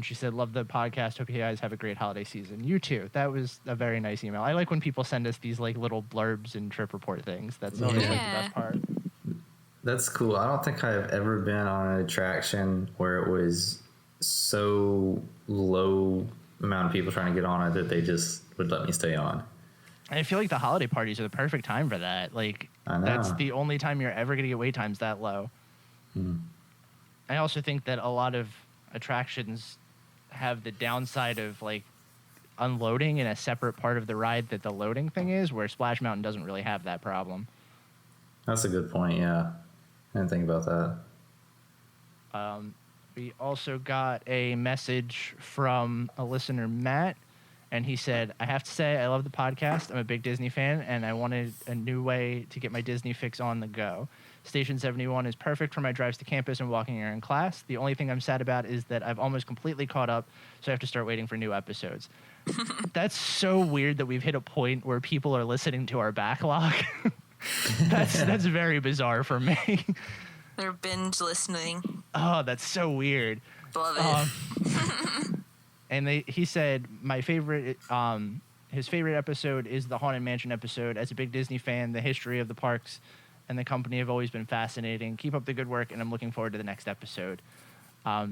she said, love the podcast. Hope you guys have a great holiday season. You too. That was a very nice email. I like when people send us these like little blurbs and trip report things. That's always like the best part. That's cool. I don't think I've ever been on an attraction where it was so low amount of people trying to get on it that they just would let me stay on. And I feel like the holiday parties are the perfect time for that. Like, that's the only time you're ever going to get wait times that low. I also think that a lot of attractions have the downside of, like, unloading in a separate part of the ride that the loading thing is, where Splash Mountain doesn't really have that problem. That's a good point, yeah. I didn't think about that. We also got a message from a listener, Matt, and he said, I have to say, I love the podcast. I'm a big Disney fan, and I wanted a new way to get my Disney fix on the go. Station 71 is perfect for my drives to campus and walking around class. The only thing I'm sad about is that I've almost completely caught up, so I have to start waiting for new episodes. That's so weird that we've hit a point where people are listening to our backlog. That's very bizarre for me. They're binge listening. Oh, that's so weird. Love it. And he said my favorite, his favorite episode is the Haunted Mansion episode. As a big Disney fan, the history of the parks and the company have always been fascinating. Keep up the good work, and I'm looking forward to the next episode. Aw,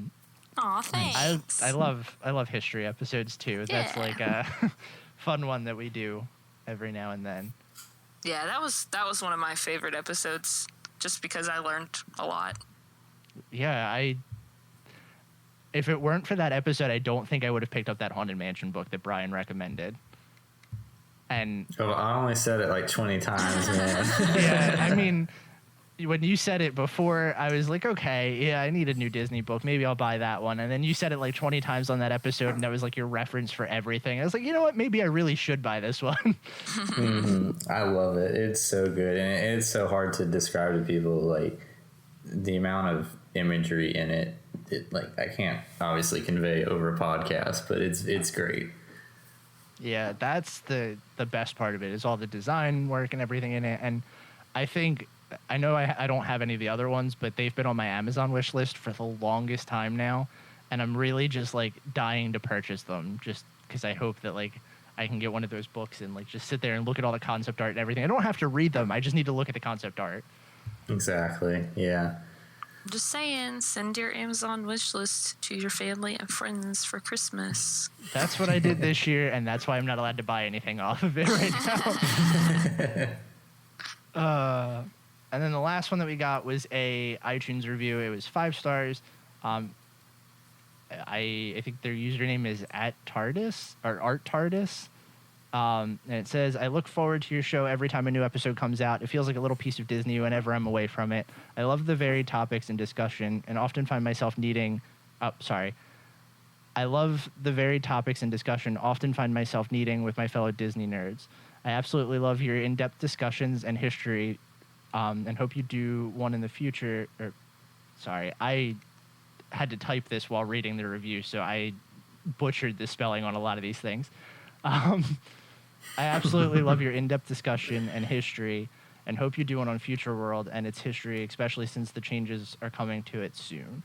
thanks. I love history episodes too. Yeah. That's like a fun one that we do every now and then. Yeah, that was one of my favorite episodes, just because I learned a lot. Yeah, if it weren't for that episode, I don't think I would have picked up that Haunted Mansion book that Brian recommended. And I only said it like 20 times, man. yeah, I mean, when you said it before, I was like, okay, yeah, I need a new Disney book. Maybe I'll buy that one. And then you said it like 20 times on that episode, and that was like your reference for everything. I was like, you know what? Maybe I really should buy this one. I love it. It's so good. And it's so hard to describe to people, like, the amount of imagery in it. Like, I can't obviously convey over a podcast, but it's great. Yeah, that's the best part of it, is all the design work and everything in it. And I think, I know I don't have any of the other ones, but they've been on my Amazon wish list for the longest time now. And I'm really just like dying to purchase them, just because I hope that like I can get one of those books and like just sit there and look at all the concept art and everything. I don't have to read them. I just need to look at the concept art. Exactly. Yeah. Just saying, send your Amazon wish list to your family and friends for Christmas. That's what I did this year, and that's why I'm not allowed to buy anything off of it right now. And then the last one that we got was a iTunes review. It was 5 stars. I think their username is @TARDIS or @ArtTARDIS. And it says, I look forward to your show every time a new episode comes out. It feels like a little piece of Disney whenever I'm away from it. I love the varied topics and discussion and often find myself needing... I love the varied topics and discussion, often find myself needing with my fellow Disney nerds. I absolutely love your in-depth discussions and history, and hope you do one in the future. I had to type this while reading the review, so I butchered the spelling on a lot of these things. I absolutely love your in-depth discussion and history, and hope you do one on Future World and its history, especially since the changes are coming to it soon.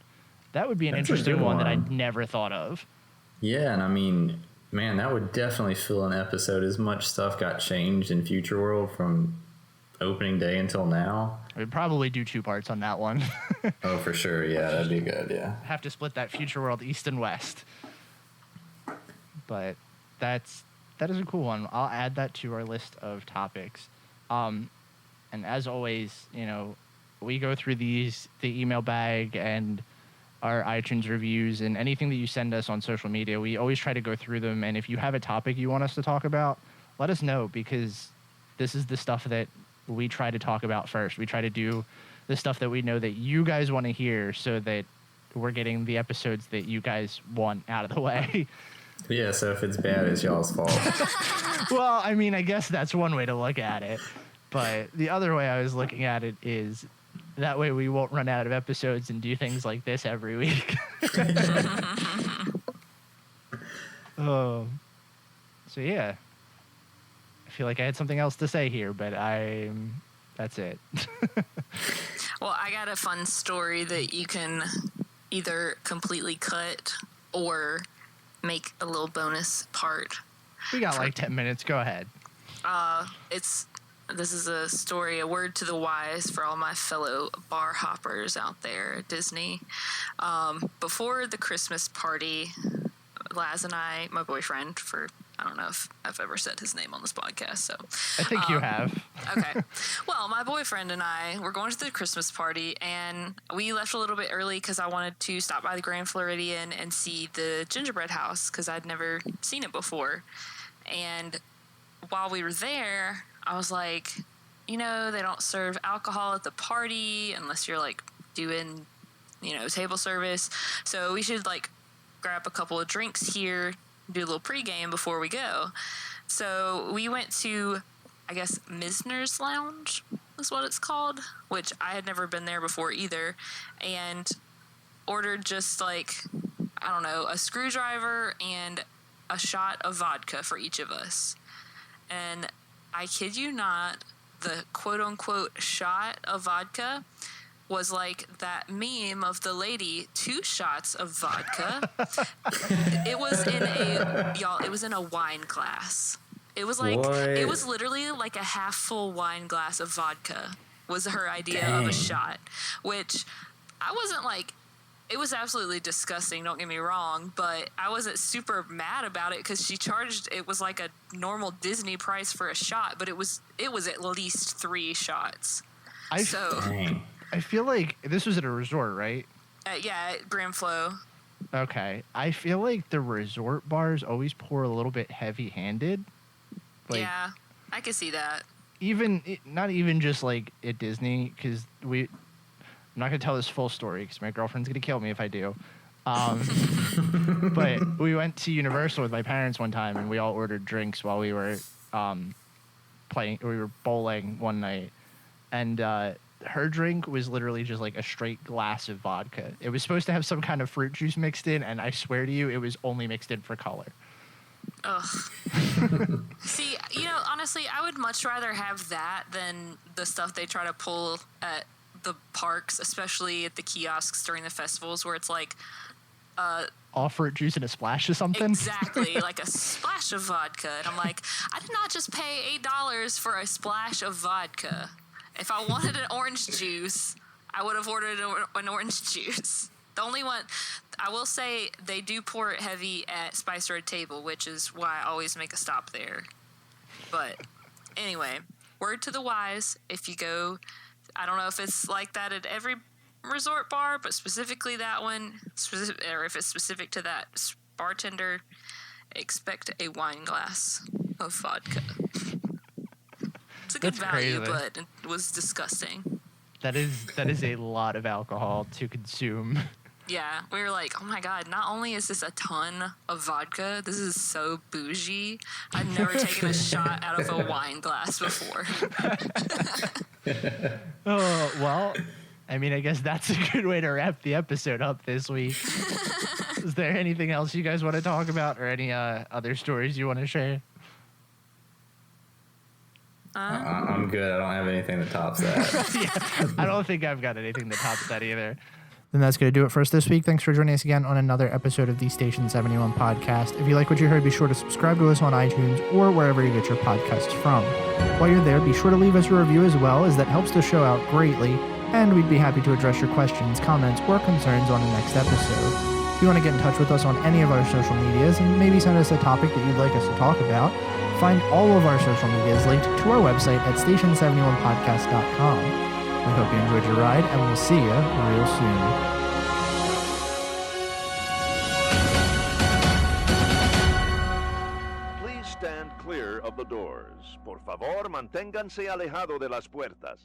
That would be an interesting one that I'd never thought of. Yeah, and I mean, man, that would definitely fill an episode. As much stuff got changed in Future World from opening day until now. We'd probably do 2 parts on that one. Oh, for sure. Yeah, that'd be good. Yeah. Have to split that Future World east and west. But that is a cool one. I'll add that to our list of topics. And as always, we go through the email bag and our iTunes reviews and anything that you send us on social media. We always try to go through them. And if you have a topic you want us to talk about, let us know, because this is the stuff that we try to talk about first. We try to do the stuff that we know that you guys want to hear, so that we're getting the episodes that you guys want out of the way. Yeah, so if it's bad, it's y'all's fault. Well, I mean, I guess that's one way to look at it. But the other way I was looking at it is that way we won't run out of episodes and do things like this every week. So, yeah. I feel like I had something else to say here, but that's it. Well, I got a fun story that you can either completely cut or make a little bonus part. We got like 10 minutes. Go ahead. This is a story, a word to the wise for all my fellow bar hoppers out there at Disney. Before the Christmas party, Laz and I, my boyfriend, I don't know if I've ever said his name on this podcast, so. I think you have. Okay. Well, my boyfriend and I were going to the Christmas party, and we left a little bit early because I wanted to stop by the Grand Floridian and see the gingerbread house, because I'd never seen it before. And while we were there, I was like, they don't serve alcohol at the party unless you're like doing, table service. So we should like grab a couple of drinks here, do a little pregame before we go. So we went to, I guess, Misner's Lounge is what it's called, which I had never been there before either, and ordered just like, I don't know, a screwdriver and a shot of vodka for each of us. And I kid you not, the quote-unquote shot of vodka was like that meme of the lady, 2 shots of vodka. It was in a wine glass. It was like, What? It was literally like a half full wine glass of vodka was her idea of a shot, which I wasn't like, it was absolutely disgusting, don't get me wrong, but I wasn't super mad about it because she charged, it was like a normal Disney price for a shot, but it was at least 3 shots. Dang. I feel like this was at a resort, right? Yeah, at Grand Flo. Okay. I feel like the resort bars always pour a little bit heavy-handed. Like, yeah, I can see that. not even just like at Disney, because I'm not gonna tell this full story because my girlfriend's gonna kill me if I do. But we went to Universal with my parents one time, and we all ordered drinks while we were we were bowling one night, and her drink was literally just like a straight glass of vodka. It was supposed to have some kind of fruit juice mixed in, and I swear to you, it was only mixed in for color. Ugh. See, honestly, I would much rather have that than the stuff they try to pull at the parks, especially at the kiosks during the festivals, where it's like all fruit juice and a splash of something. Exactly, like a splash of vodka. And I'm like, I did not just pay $8 for a splash of vodka. If I wanted an orange juice, I would have ordered an orange juice. The only one, I will say, they do pour it heavy at Spice Road Table, which is why I always make a stop there. But anyway, word to the wise, if you go, I don't know if it's like that at every resort bar, but specifically that one, or if it's specific to that bartender, expect a wine glass of vodka. It's a good That's value, crazy. but it was disgusting. That is a lot of alcohol to consume. Yeah, we were like, oh my god, not only is this a ton of vodka, this is so bougie. I've never taken a shot out of a wine glass before. Oh, well, I mean, I guess that's a good way to wrap the episode up this week. Is there anything else you guys want to talk about, or any other stories you want to share? I'm good. I don't have anything that tops that. Yeah, I don't think I've got anything that tops that either. Then that's going to do it for us this week. Thanks for joining us again on another episode of the Station 71 podcast. If you like what you heard, be sure to subscribe to us on iTunes or wherever you get your podcasts from. While you're there, be sure to leave us a review as well, as that helps the show out greatly, and we'd be happy to address your questions, comments, or concerns on the next episode. If you want to get in touch with us on any of our social medias and maybe send us a topic that you'd like us to talk about, find all of our social medias linked to our website at station71podcast.com. We hope you enjoyed your ride, and we'll see you real soon. Please stand clear of the doors. Por favor, manténganse alejado de las puertas.